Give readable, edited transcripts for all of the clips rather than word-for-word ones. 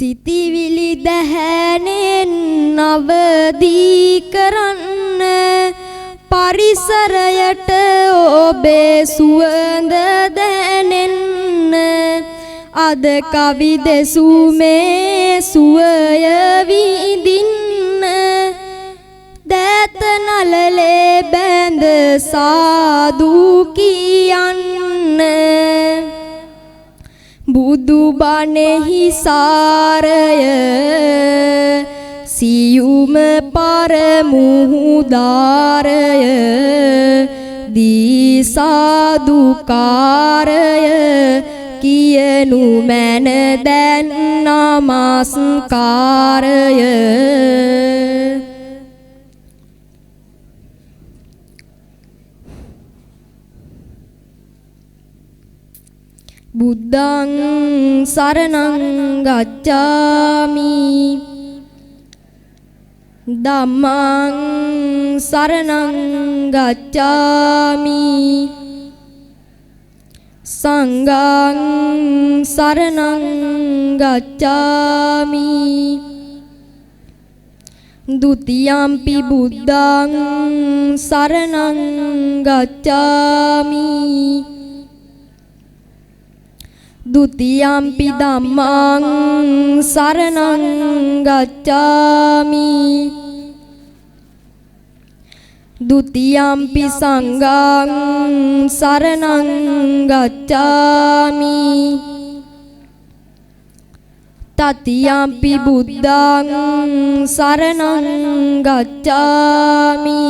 සිතිවිලි දැහැනෙන් අවදී කරන්න පරිසරයට ඔබේ සුවඳ දැනෙන්න අද කවි දෙසුමේ සුවය විඳින්න දෑත නලලේ බැඳ සාදු කියන්න බුදු බණෙහි සාරය සියුම පරමුහුදාරය දී සාදුකාරය කියනු මැන දැන් නමස්කාරය බුද්ධං සරණං ගච්ඡාමි ධම්මං සරණං ගච්ඡාමි සංඝං සරණං ගච්ඡාමි ဒုတိယံ පි බුද්ධං සරණං ගච්ඡාමි ဒုတိယံ පි ධම්මං සරණං ගච්ඡාමි ဒုတိယံ පි සංඝං සරණං ගච්ඡාමි တတိယံ පි බුද්ධං සරණං ගච්ඡාමි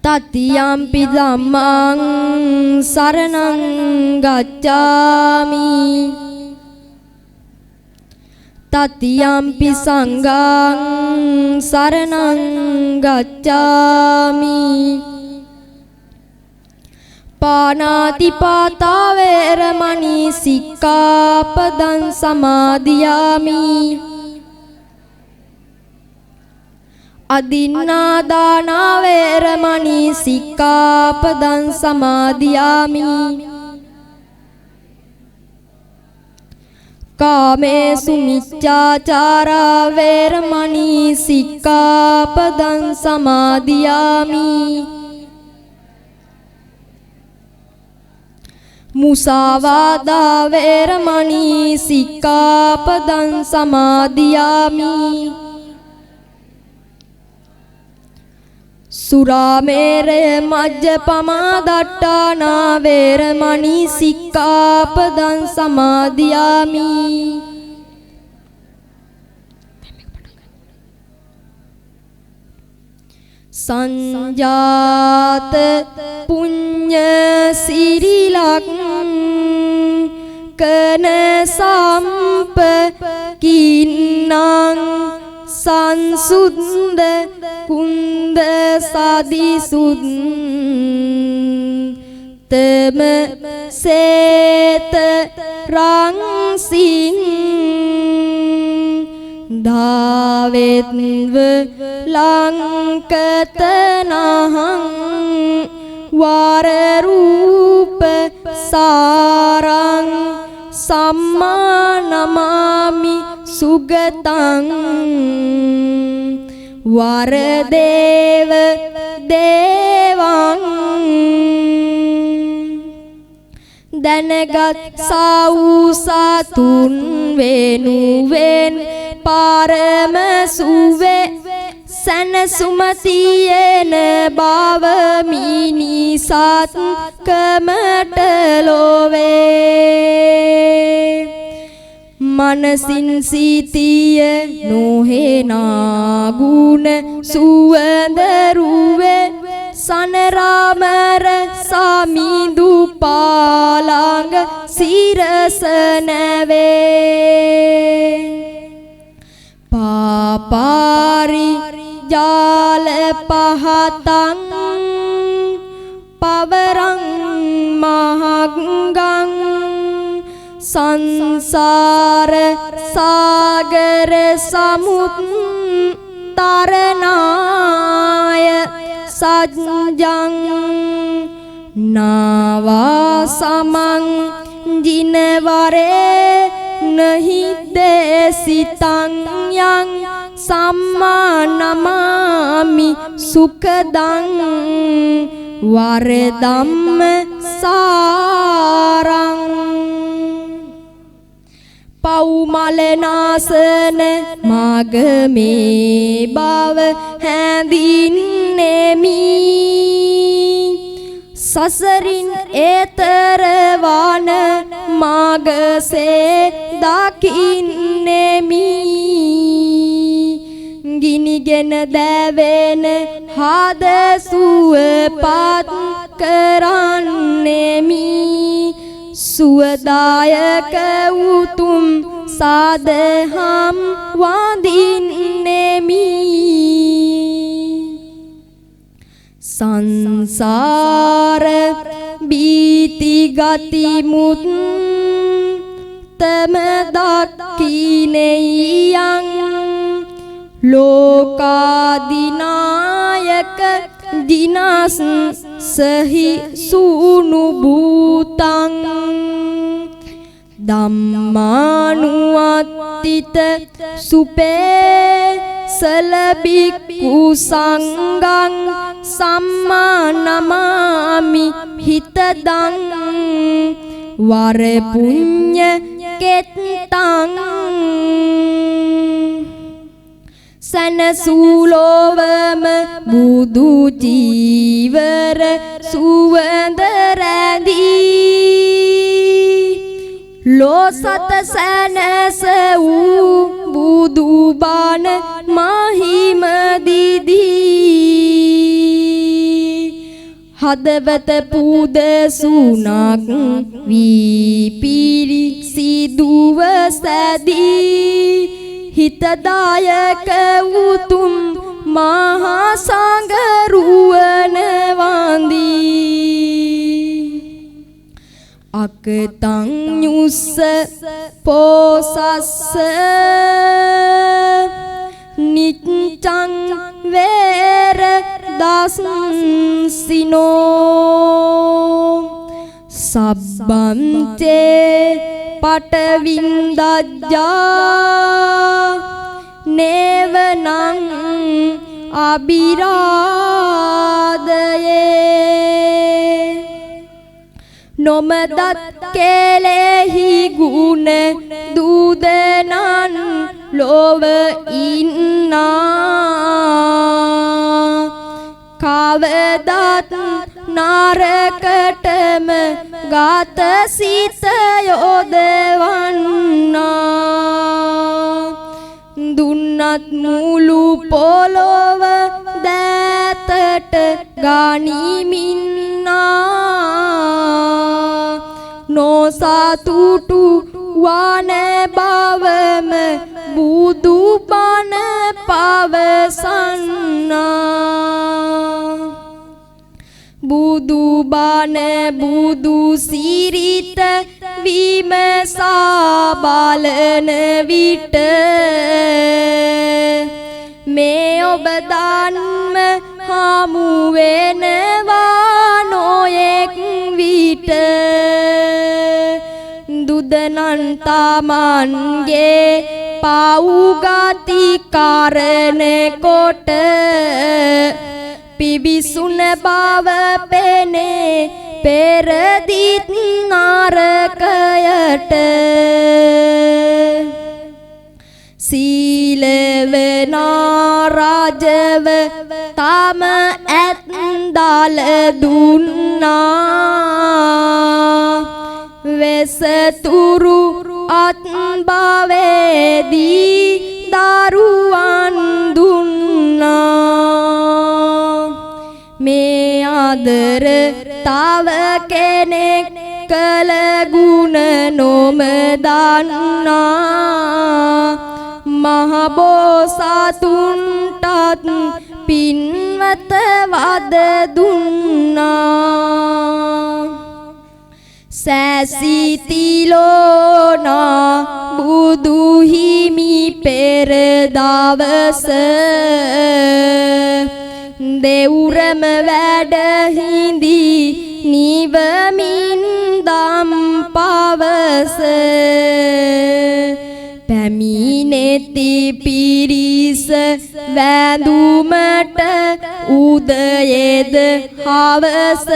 တတိယံ පි ධම්මං සරණං ගච්ඡාමි တတိယံ පි සංඝං සරණං ගච්ඡාමි ပါဏာတိပါตา වේරමණී සික්ඛාපදං සමාදියාමි อดินนาดานาเวรมณีสิกขาปดังสมาธิยามิกาเมสุมิจฉาจาราเวรมณีสิกขาปดังสมาธิยามิมุสาวาทาเวรมณีสิกขาปดังสมาธิยามิසුරාමේරය මජ්ජපමා දට්ඨානා වේරමණී සික්ඛාපදං සමාදියාමි සංජාත පුඤ්ඤ සිරිලක් කන සම්ප කින්නං සංසුද්ද කුන්ද සදිසුත් තම සේත රංසින් ධාවෙත්ව ලංකතනහං වර රූප සාරං සම්මා නමාමි සුගතං වරදේව දේවං දැනගත් සව් සතුන් වෙනුවෙන් පරම සුවේ සනසුම තියෙන බව මිනිසත් කමට ලෝවේ මනසින් සිටිය නොහෙනා ගුණ සුවඳ රුවේ සනරාමර සමිඳු පාලංග සිරස නැවේ පාපාරි ජාල පහතං පවරං මහග්ගං සංසාර සාගර සමුත් තරණාය සජ්ජං නාවා සමං ජිනවරේ හිදේසිතං යං සම්මා නමාමි සුඛදං වරදම්ම සාරං පව්මලනාසන මාගමේ බව හැඳින්නෙමි සසරින් ඒතර වන මාගසේ දකින්නෙමි ගිනිගෙන දැවෙන හද සුවපත් කරන්නෙමි සුවදායක උතුම් සාදහම් වඳින්නෙමි සංසාර බීති ගති මුත් තම දක්ඛිනෙයං ලෝකාදිනායක දිනස් සහි සුනු භූතං ධම්මානුවත්තිත සුපේ සලබික්ඛු සංඝං සම්මා නමාමි හිතදං වර පුඤ්ඤ කෙත්තං සනසූලෝවම බුදු ජීවර සුවඳ රැඳී ලෝසත සනස වූ බුදු බණ මහිම දිදී හදවත පුදසුනක් වී පිරිසිදුව සැදී හිතදායක උතුම් මහා සංඝ රුවන වන්දී අකතං යුස්ස පෝසස්ස නිච්ඡං වේර දස්සිනෝ සබ්බන්තේ පටවින්දජ්ජා නේවනං අබිරාදයේ නොමදත් කෙලෙහි ගුණ දුදනන් ලොව ඉන්නා කවදත් නරකටම ගත සිත යොදවන්නා දුන්නත් මුළු පොළොව දෑතට ගනිමින්නා නොසතුටු වන බවම බුදු බණ පවසන්නා බුදු බණ බුදු සිරිත විමසා බලන විට මේ ඔබ ධම්ම හමු වෙනවා නොයෙක් විට දුදනන් තමන්ගේ පව්ගති කරන කොට පිබිසුන බව පෙනේ පෙරදිත් නරකයට සීලව නාරජව තම ඇත්දල දුන්නා වෙසතුරු අත් භවේදී දරුවන් දුන්නා මේ ආදර තව කෙනෙක් කළ ගුණ නොම දන්නා මහ බෝසතුන්ටත් පින්වත වද දුන්නා සැසිතිලෝනා බුදු හිමි පෙර දවස දෙවුරම වැඩ හිඳී නිවමින් දම් පවස පැමිණෙති පිරිස වැඳුමට උදයේද හවස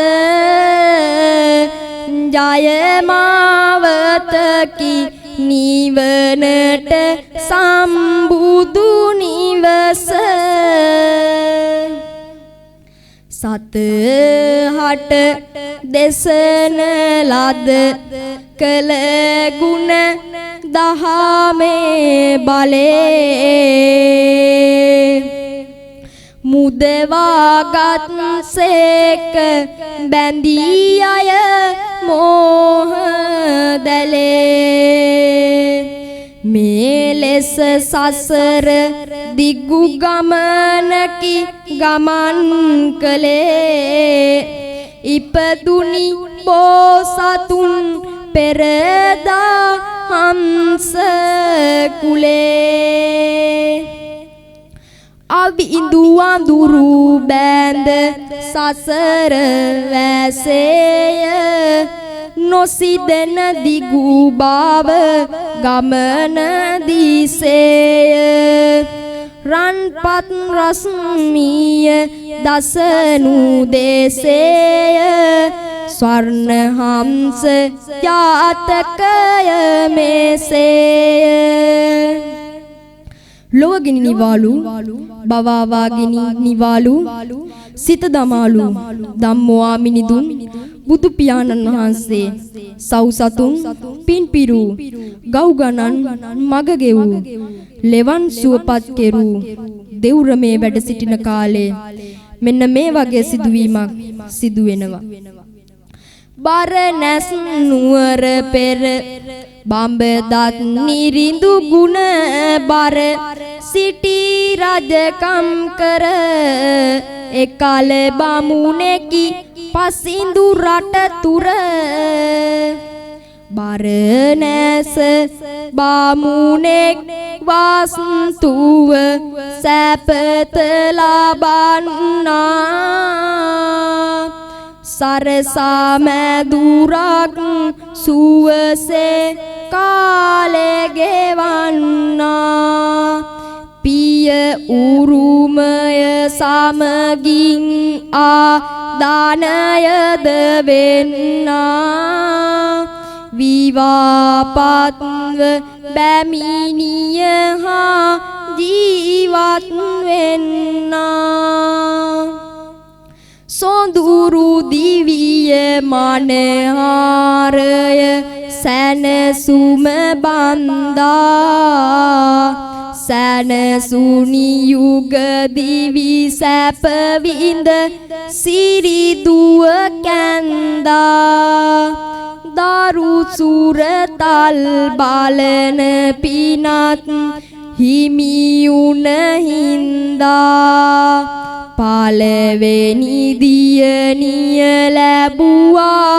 ජය මාවතකි නිවනට සම්බුදු නිවස සතහට දෙසන ලද කළ ගුණ දහමේ බලේ මුදවාගත් සේක බැඳී අය මෝහ දැලේ මේ ලෙස සසර දිගු ගමනකි ගමන් කළේ ඉපදුනි බෝසතුන් පෙරදා හංස කුලේ අවිඳු අඳුරු බැඳ සසර වැසේය නොසිදෙන දිගු බව ගමන දිසේය රන්පත් රශ්මිය දසනු දේශේය ස්වර්ණ හංස ජාතකය මේසේය ලොවගිනි නිවාලු බවාවාගිනි නිවාලු සිත දමාලු ධම්මෝ මිනිදුන් බුදු පියාණන් වහන්සේ සව් සතුන් පින්පිරු ගව් ගණන් මග ගෙවූ ලෙවන් සුවපත් කෙරූ දෙව්රමේ වැඩ සිටින කාලේ මෙන්න මේ වගේ සිදුවීමක් සිදු වෙනවා බරණැස් නුවර පෙර බඹදත් නිරිඳු ගුණ බර සිටි රජකම් කර එකල බමුණෙකි පසිඳු රට තුර බරණැස බමුණෙක් වස්තුව සැපත ලබන්නා සරසා මැදුරක් සුවසේ කාලේ ගෙවන්නා පිය උරුමය සමගින් ආදානයද වෙන්නා විවාපත්ව බැමිණිය හා ජීවත් වෙන්නා සොඳුරු දිවිය මනහාරය සැනසුම බන්දා සැනසුනි යුග දිවි සැප විඳ සිරිදුව කැන්දා දරු සුරතල් බලන පිනත් හිමියුන හින්දා පළවෙනි දියණිය ලැබුවා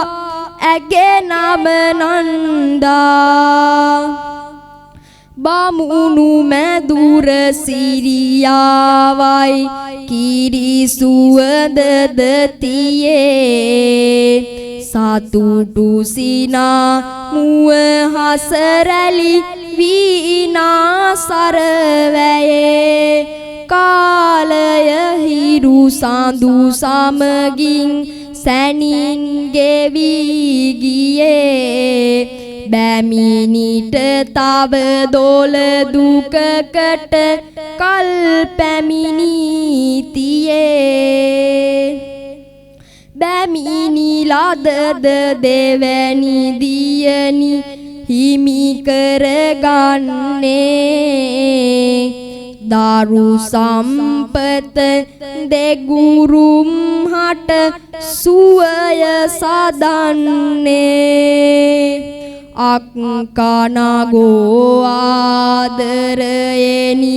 ඇගේ නම නන්දා බමුණු මැදුර සිරියාවයි කිරි සුවඳද තියේ සතුටු සිනා මුව හසරැලි වීනා සරවැයේ කාලය හිරු සඳු සමගින් සැනින් ගෙවි ගියේ බැමිණිට තව දොළ දුකකට කල් පැමිණි තියේ බැමිණි ලදද දෙවැනි දියණි හිමි කරගන්නේ දරු සම්පත දෙගුරුම් හට සුවය සදන්නේ අක්කනගෝ ආදරයෙනි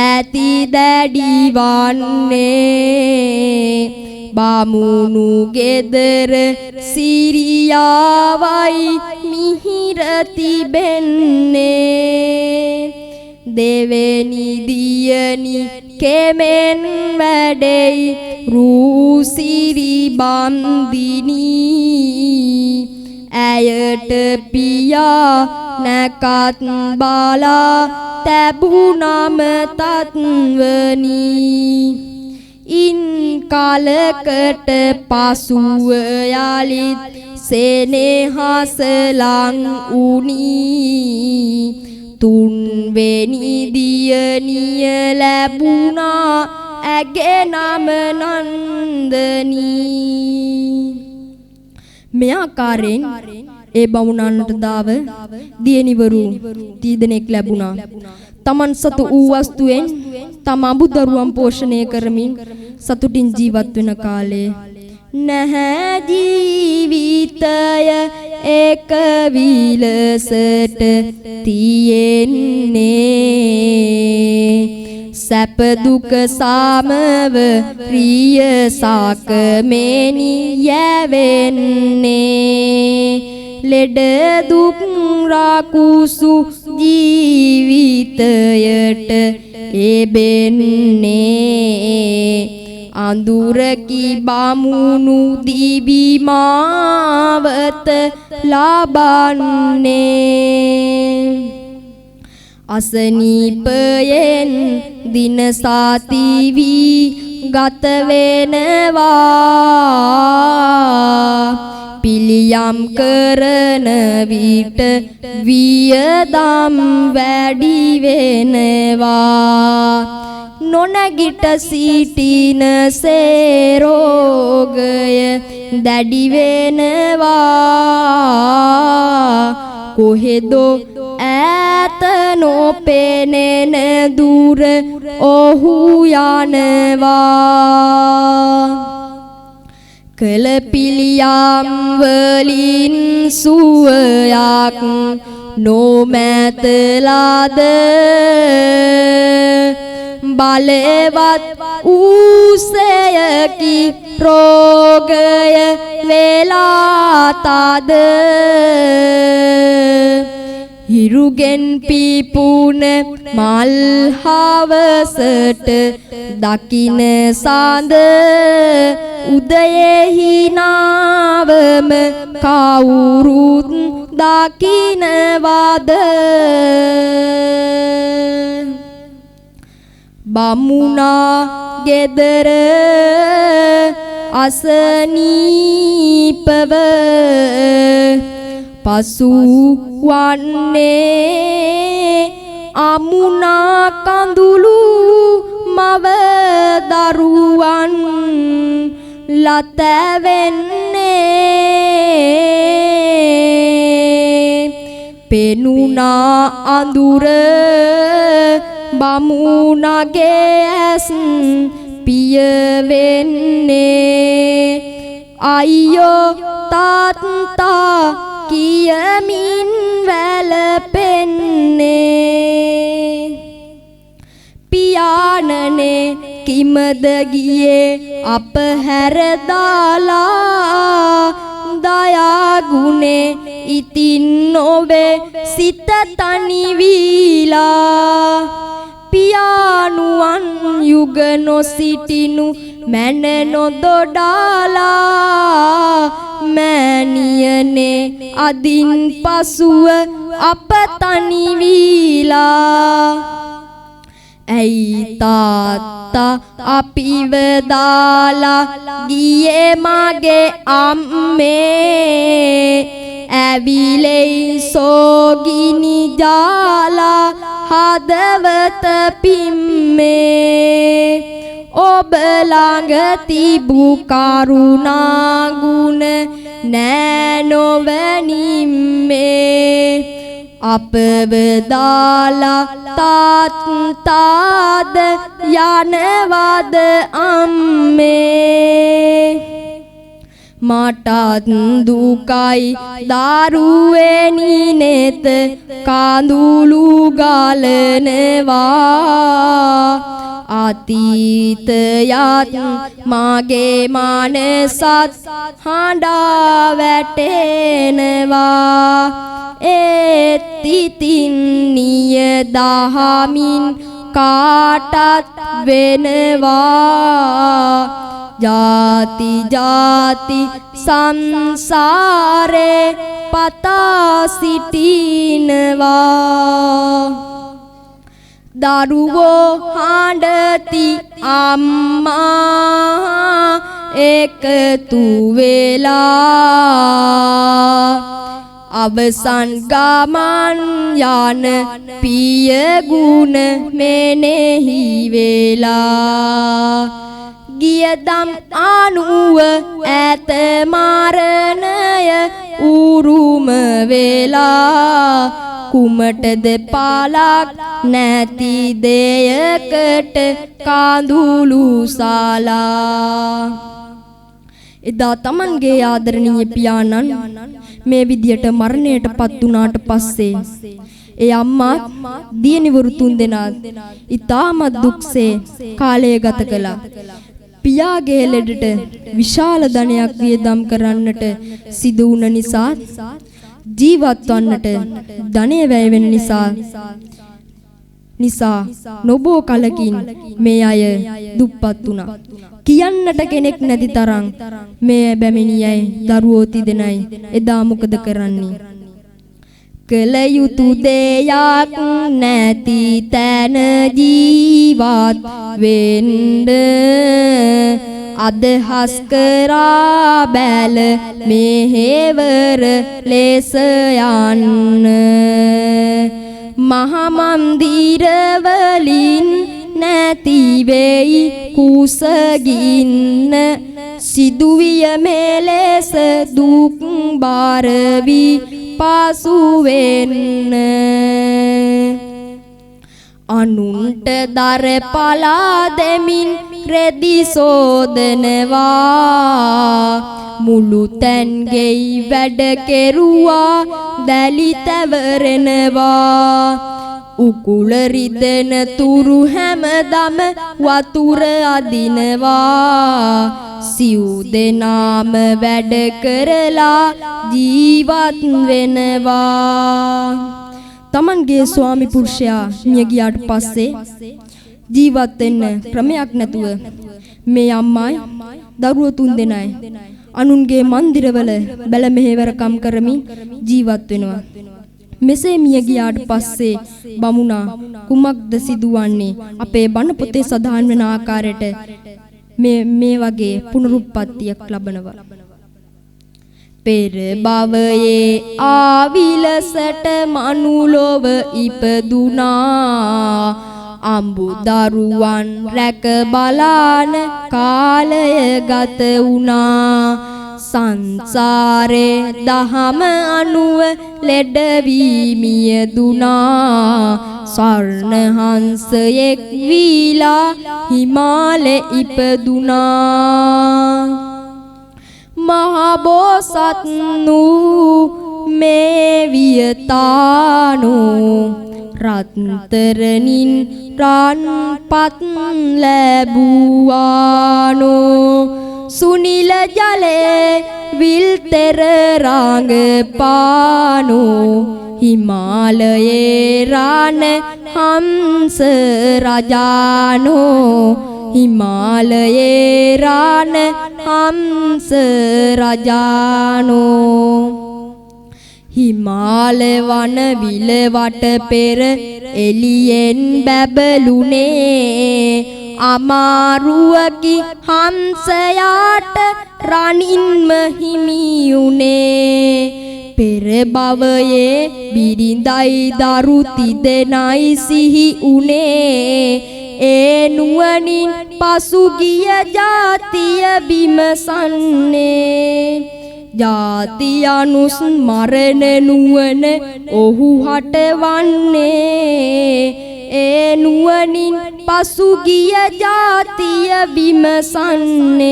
ඇති දැඩි වන්නේ බමුණු ගෙදර සිරියාවයි මිහිර තිබෙන්නේ දෙවෙනි දියණි කෙමෙන් වැඩෙයි රූසිරි බන්දිනී ඇයට පියා නැකත් බාලා තැබුණම තත්වනි ඉන් කාලකට පසුව යලිත් සෙනෙහස ලං වුණී තුන්වෙනි දියණිය ලැබුණා ඇගේ නම නන්දනී මේ ආකාරයෙන් ඒ බමුණන්ට දාව දියණිවරු 30 දෙනෙක් ලැබුණා. තමන් සතු වූ වස්තුවෙන් තම අඹදරුවන් පෝෂණය කරමින් සතුටින් ජීවත් වෙන කාලේ නැහැ ජීවිතය එක විලසට තියෙන්නේ සැප දුක සමව ප්‍රිය සාකමෙනි යැවෙන්නේ ලෙඩ දුක් රාකුසු ජීවිතයට එබෙන්නේ අඳුරකි බමුණු දිවිමාවත ලබන්නේ අසනීපයෙන් දින සාති වී ගත වෙනවා පිළියම් කරන විට වියදම් වැඩි වෙනවා නොනගිට සිටින සේරෝගය දැඩි වෙනවා කොහෙදෝ ඈත නොපෙනෙන දුර ඔහු යනවා කල පිළියම් වලින් සුවයක් නොමැතලාද බලවත් ඌසයකි රෝගය වෙලාතද හිරුගෙන් පිපුන මල් හවසට දකින සඳ උදයෙහි නාවම කවුරුත් දකිනවද බමුණා ගෙදර අසනීපව පසු වන්නේ අමුණා කඳුළු මව දරුවන් ලතැවෙන්නේ පෙනුණා අඳුර බමුණගේ ඇස් පිය වෙන්නේ අයියෝ තාත්තා කියමින් වැළපෙන්නේ පියාණනේ කිමද ගියේ අප හැර දාලා දයාගුණේ ඉතින් නොවේ සිත තනි වීලා පියාණුවන් යුග නොසිටිනු මැන නොදොඩාලා මෑණියනේ අදින් පසුව අප තනි වීලා ඇයි තාත්තා අපිව දාලා ගියේ මගේ අම්මේ ඇවිලෙයි සෝගිනි ජාලා හදවත පිම්මේ ඔබ ළඟ තිබූ කරුණා ගුණ නෑ නොවැනිම්මේ අපව දාලා තාත්තාද යනවද අම්මේ මටත් දුකයි දරුවෙනි නෙත කඳුළු ගලනවා අතීතයත් මගේ මනසත් හඬා වැටෙනවා ඒත් ඉතින් නියදහමින් කාටත් වෙනවා ජාති ජාති සංසාරේ පතා සිටිනවා දරුවෝ හඬති අම්මා එකතු වෙලා අවසන් ගමන් යන පිය ගුණ මෙනෙහි වෙලා ගියදම් අනුව ඇත මරණය උරුම වෙලා කුමටද පාලක් නැති දෙයකට කාඳුළු සාලා එදා තමන්ගේ ආදරණීය පියාණන් මේ විදියට මරණයට පත් වුණාට පස්සේ ඒ අම්මා දියණිවරු තුන්දෙනා ඉතාමත් දුක්සේ කාලය ගත කළා. පියාගේ ලෙඩට විශාල ධනයක් වියදම් කරන්නට සිදු වුණ නිසා ජීවත් වන්නට ධනය වැය වෙන නිසා නොබෝ කලකින් මේ අය දුප්පත් වුණා. කියන්නට කෙනෙක් නැති තරම් මේ බැමිණියයි දරුවෝ තිදෙනයි එදා මොකද කරන්නේ? කල යුතු දෙයක් නැති තැන ජීවත් වෙන්න අදහස් කරා බැල මෙහෙවර ලෙස යන්න මහ මන්දිර වලින් නැති වෙයි කුසගින්න සිදුවිය මෙලෙස දුක් බාර වී පාසු වෙන්න අනුන්ට දර පලා දෙමින් රෙදි සෝදනවා මුළු තැන් ගෙයි වැඩ කෙරුවා දැලි තැවරෙනවා උකුල රිදෙන තුරු හැමදම වතුර අදිනවා සිව් දෙනාම වැඩ කරලා ජීවත් වෙනවා තමන්ගේ ස්වාමි පුරුෂයා මිය ගියාට පස්සේ ජීවත් වෙන්න ක්‍රමයක් නැතුව මේ අම්මායි දරුවෝ තුන්දෙනයි අනුන්ගේ මන්දිරවල බැල මෙහෙවරකම් කරමින් ජීවත් වෙනවා. මෙසේ මිය ගියාට පස්සේ බමුණා කුමක්ද සිදුවන්නේ? අපේ බණ පොතේ සඳහන් වෙන ආකාරයට මේ වගේ පුනරුත්පත්තියක් ලබනවා. පෙර භවයේ ආවිලසට මනුලොව ඉපදුනා අඹු දරුවන් රැක බලාන කාලය ගත වුණා සංසාරේ දහම අනුව ලෙඩ වී මියදුනා ස්වර්ණ හංසයෙක් වීලා හිමාලේ ඉපදුනා මහ බෝසත් නූ මේ වියතානෝ රත්තරනින් රන්පත් ලැබුවානෝ සුනිල ජලේ විල් තෙර රාගපානෝ හිමාලයේ රාන හංස රජානෝ හිමාලයේ රාන හංස රජානෝ හිමාල වන විල වට පෙර එළියෙන් බැබළුනේ අමාරුවකි හංසයාට රණින්ම හිමියුනේ පෙර භවයේ බිරිඳයි දරු තිදෙනයි සිහි උනේ ඒ නුවණින් පසුගිය ජාතිය බිමසන්නේ ජාති අනුස් මරණ නුවණ ඔහු හටවන්නේ ඒ නුවණින් පසුගිය ජාතිය බිමසන්නේ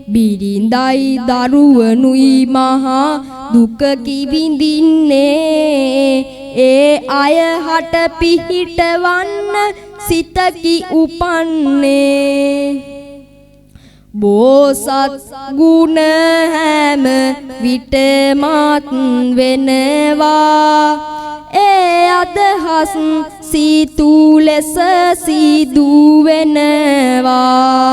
බිරිඳයි දරුවනුයි මහා දුක කිවිඳින්නේ ඒ අය හට පිහිටවන්න සිතකි උපන්නේ බෝසත් ගුණ හැම විටමත් වෙනවා ඒ අදහස් සීතු ලෙස සිදු වෙනවා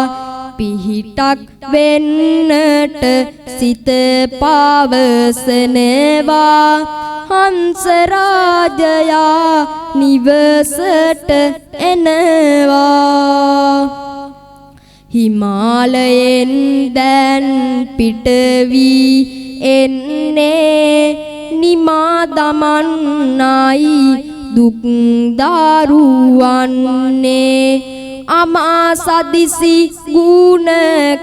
පිහිටක් වෙන්නට සිත පවසනවා හංස රාජයා නිවසට එනවා හිමාලයෙන් දැන් පිට වී එන්නේ නිමා දමන්නයි දුක් දරුවන්නේ අමා සදිසි ගුණ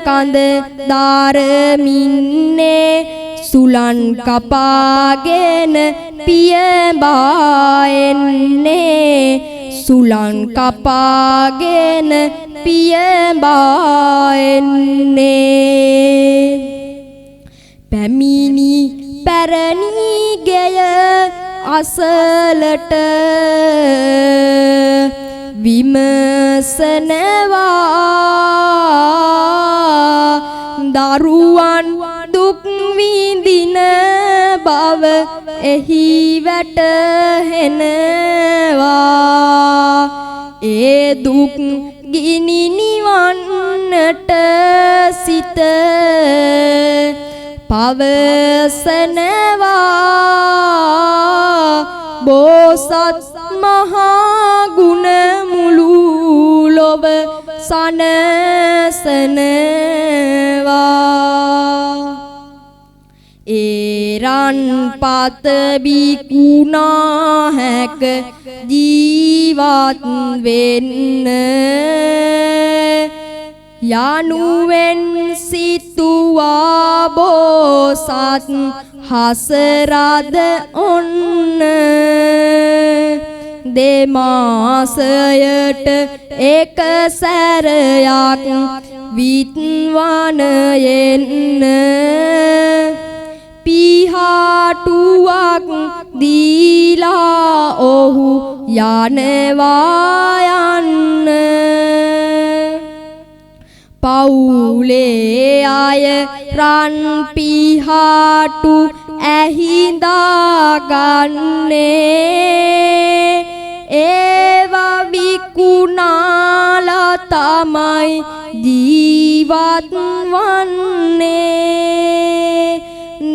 කඳ දාරමින්නේ සුලන් කපාගෙන පියඹා එන්නේ සුලන් කපාගෙන පියඹා එන්නේ පැමිණි පැරණි ගෙය අසලට විමසනවා දරුවන් දුක් විඳින බව එහි වැටහෙනවා ඒ දුක් ගිනි නිවන්නට සිත පවසනවා බෝසත් මහා ගුණ මුළු ලොව සනසනවා ඒරන් පත බිකුණා හැක ජීවත් වෙන්න යනුවෙන් සිතුවා බෝසත් හසරද ඔන්න දෙමාසයට එක සැරයක් විත්වනයෙන්න පිහාටුවක් දීලා ඔහු යනවා යන්න පවුලේ අය රන් පිහාටු ඇහිඳා ගන්නේ ඒවා විකුණාලා තමයි ජීවත් වන්නේ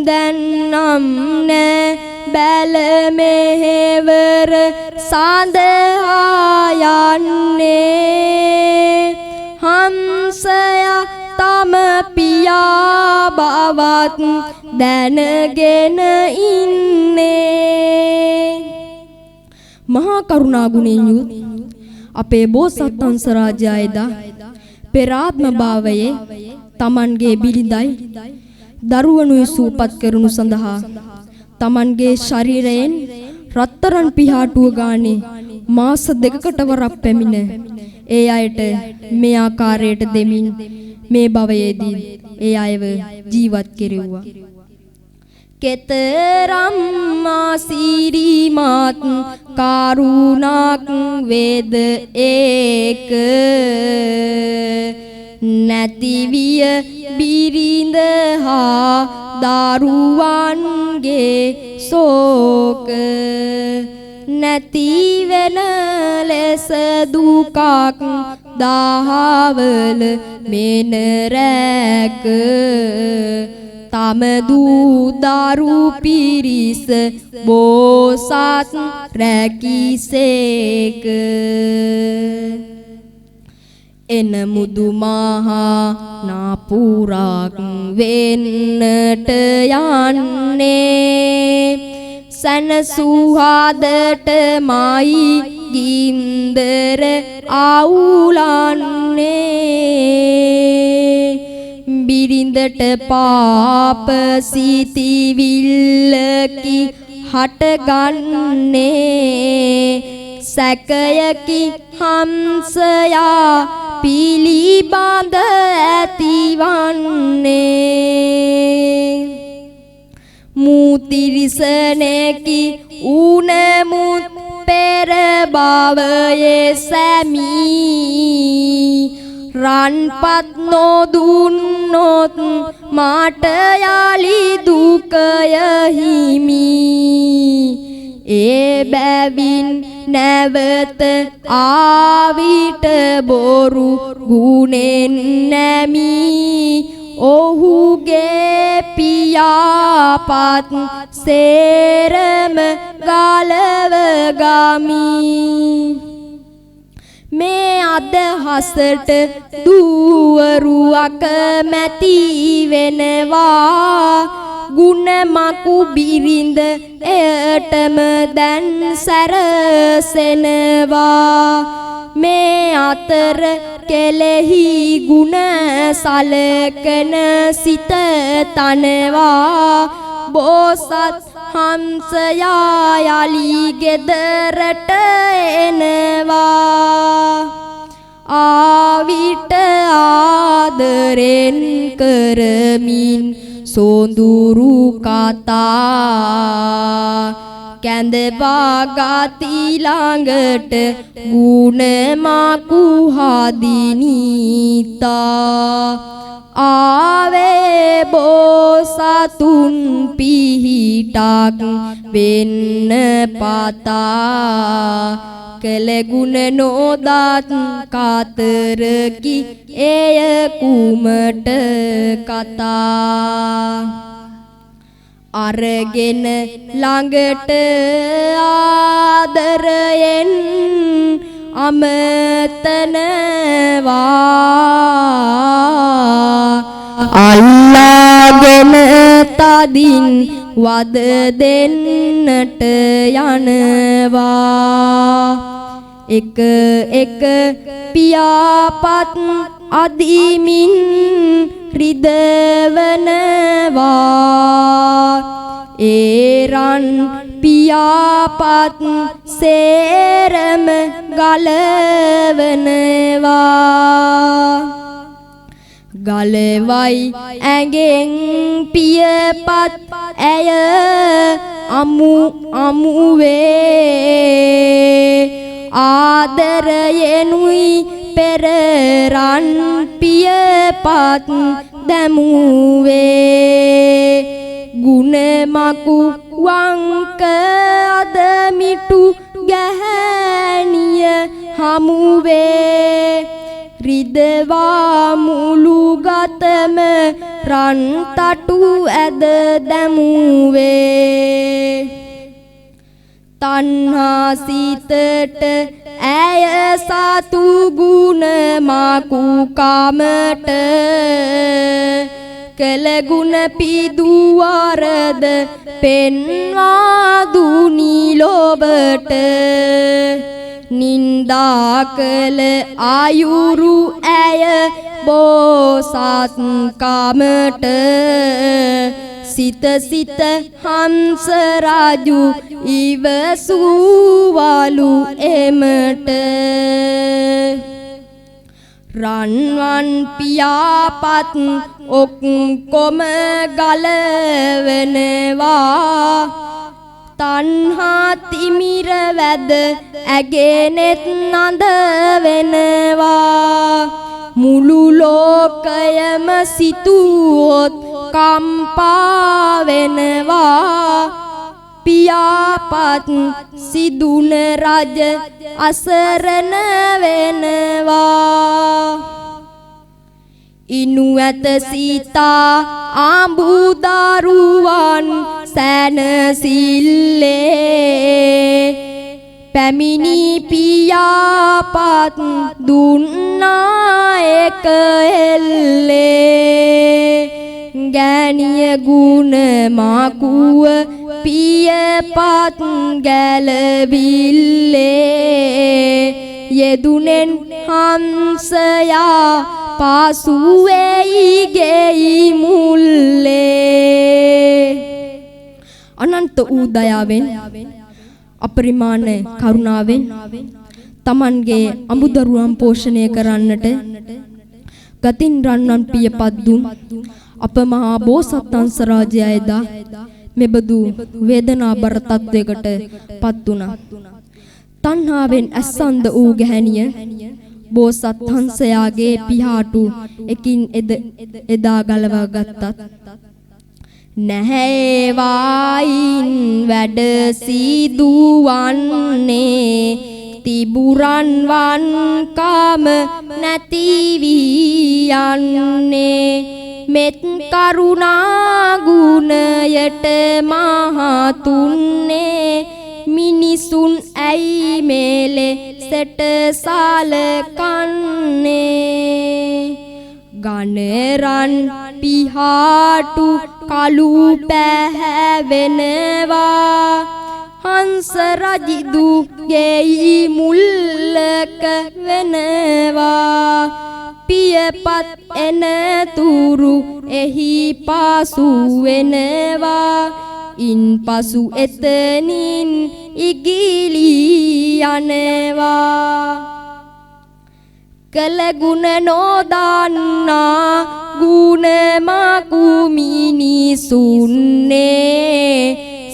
දැන් නම් නෑ බැල මෙහෙවර සඳහා යන්නේ හංසයා තම පියා බවත් දැනගෙන ඉන්නේ මහා කරුණා ගුණයෙන් යුත් අපේ බෝසත් හංස රාජයා එදා පෙරාත්ම භාවයේ තමන්ගේ බිරිඳයි දරුවනුයි සූපත් කරනු සඳහා තමන්ගේ ශරීරයෙන් රත්තරන් පිහාටුව ගානේ මාස දෙකකට වරක් පැමිණ ඒ අයට මේ ආකාරයට දෙමින් මේ භවයේදී ඒ අයව ජීවත් කෙරෙව්වා කෙතරම් ආසිරිමත් කරුණාක් වේද ඒක නැතිවිය බිරිඳ හා දරුවන්ගේ ශෝක නැති වෙන ලෙස දුකක් දහවල මෙන රැක තම දූ දරු පිරිස බෝසත් රැකිසේක එන මුදු මහා නාපුරක් වෙන්නට යන්නේ සනසුහදට මයි ගින්දර අවුලන්නේ බිරිඳට පාප සිතිවිල්ලකි හටගන්නේ සැකයකි හංසයා පිළිබඳ ඇතිවන්නේ මුතිරිසනෙකි උනමුත් පෙර භවයේ සැමී රන්පත් නොදුන්නොත් මාට යලි දුකය හිමි ඒ බැවින් නැවත ආවිට බොරු ගුණෙන් නැමි ඔහුගේ පියාපත් සේරම ගලව ගමි මේ අදහසට දුවරුවක මැති වෙනවා ගුණමකු බිරිඳ එයටම දැන් සැරසෙනවා මේ අතර කෙලෙහි ගුණ සලකන සිත තනවා බෝසත් හංසයා යලි ගෙදරට එනවා ආවිට ආදරෙන් කරමින් සොඳුරු කතා කැඳවා ගති ළඟට ගුණමකු හදිනීතා ආවේ බෝසතුන් පිහිටක් වෙන්න පතා කළ ගුණ නොදත් කාතරකි එය කුමට කතා අරගෙන ළඟට ආදරයෙන් අමතනවා අල්ලාගෙන තදින් වද දෙන්නට යනවා එක එක පියාපත් අදිමින් රිදවනවා ඒරන් පියාපත් සේරම ගලවනවා ගලවයි ඇඟෙන් පියපත් ඇය අමුවේ ආදරයෙනුයි පෙරරන් පියපත් දැමුවේ ගුණමකු වංක අදමිටු ගැහැණිය හමුවේ රිදවා මුළු ගතම රන් තටු ඇද දැමුවේ තණ්හා සිතට ඇය සතු ගුණමකු කමට කළ ගුණ පිදුවරද පෙන්වා දුනි ලොවට නින්දා කළ ආයුරු ඇය බෝසත් කමට සිත සිත හංස රජු ඉවසුවලු එමට රන්වන් පියාපත් ඔක්කොම ගලවනවා තණ්හා තිමිර වැද ඇගෙනෙත් නඳ වෙනවා මුළු ලෝකයම සිතුවොත් කම්පා වෙනවා පියාපත් සිදුන රජ අසරණ වෙනවා ඉනු ඇත සීතා ආඹුදරුවන් සැනසිල්ලේ පැමිණි පියාපත් දුන්නා එක එල්ලේ ගෑණිය ගුණ මාකුව පියපත් ගැලවිල්ලේ යෙදුනෙන් හංසයා පාසුවේයි ගෙයි මුල්ලේ අනන්ත වූ දයාවෙන් අපරිමාණ කරුණාවෙන් තමන්ගේ අඹුදරුවන් පෝෂණය කරන්නට ගතින් රන්වන් පියපත් දුන් අප මහා බෝසත්වංශ රාජයායදා මෙබඳු වේදනාබර තත්වයකට පත් වුණා. තණ්හාවෙන් ඇස්සන්ද වූ ගැහැණිය බෝසත් හංසයාගේ පිහාටු එකින් එදා ගලවා ගත්තත් නැහැ වයින් වැඩ සිදුවන්නේ තිබුරන් වන් කාම නැති වී යන්නේ මෙත් කරුණා ගුණයට මහතුන්නේ මිනිසුන් ඇයි මෙලෙසට සලකන්නේ ගණරන් පිහාටු කළු පැහැවෙනවා හංස රජිදුගේ මුල්ලක වෙනවා පියපත් එන තුරු එහි පාසු වෙනවා ඉන්පසු එතනින් ඉගිලී යනවා කලගුණ නොදන්නා ගුණ මකු මිනිසුන්නේ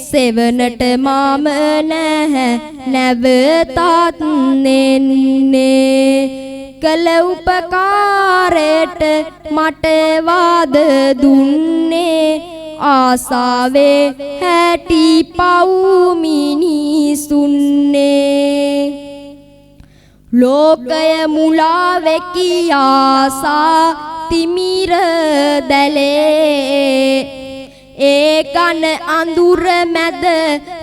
සෙවනට මම නැහැ නැවතත් නෙන්නේ කළ උපකාරයට මට වාද දුන්නේ ආසාවේ හැටි පව් මිනිසුන්නේ ලෝකය මුලා වෙකි ආසා තිමිර දැලේ ඒ කන අඳුර මැද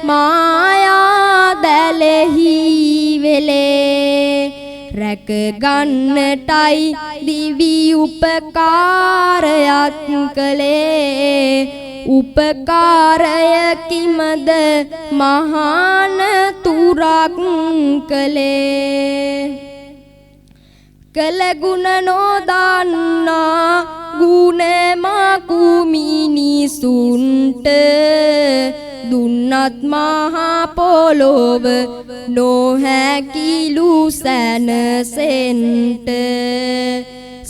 මායා දැලෙහි වෙලේ රැක ගන්නටයි දිවි උපකාරයක් කළේ උපකාරය කිමද මහාන තුරක් කළේ කළ ගුණ නොදන්නා ගුණ මකු මිනිසුන්ට දුන්නත් මහා පොළොව නොහැකිලු සැනසෙන්ට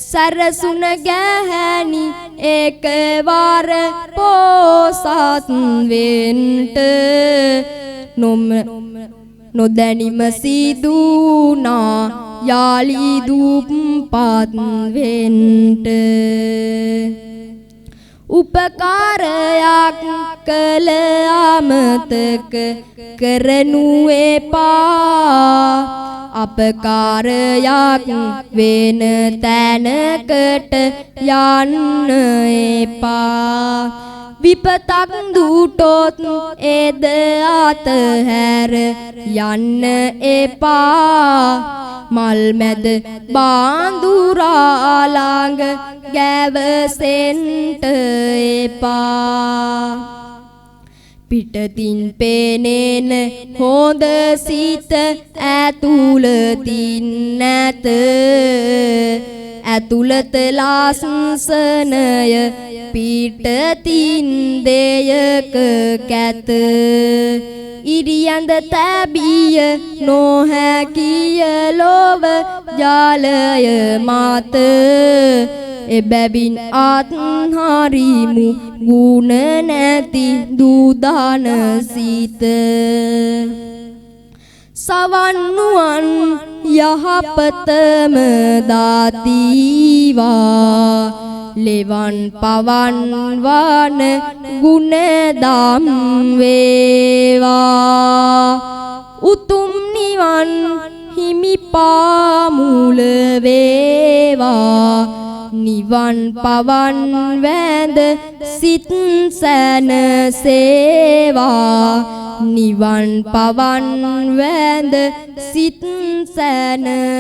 සරසුන ගැහැණි එකවර පෝසත් වෙන්ට නොදැනිම සිදුනා යාලි දුප්පත් වෙන්ට උපකාරයක් කළ අමතක කරනු එපා අපකාරයක් වෙන තැනකට යන්න එපා විපතක් දුටොත් එද අතහැර යන්න එපා මල් මැද බාඳුරා ළඟ ගැවසෙන්ට එපා පිටතින් පේනෙන හොඳ සිත ඇතුළතින් නැත ඇතුළත ලාසනය පිටතින් දෙයක කැත ඉරියඳ තැබිය නොහැකිය ලොව ජාලය මත එබැවින් අත්හරිමු ගුණ නැති දුදාන සිත සවන්නුවන් යහපතම දාතිවා ලෙවන් පවන් වන ගුණදම් වේවා උතුම් නිවන් හිමි පාමුල වේවා නිවන් පවන් වැඳ සිත් සැනසේවා නිවන් පවන් වැඳ සිත් සැනසේවා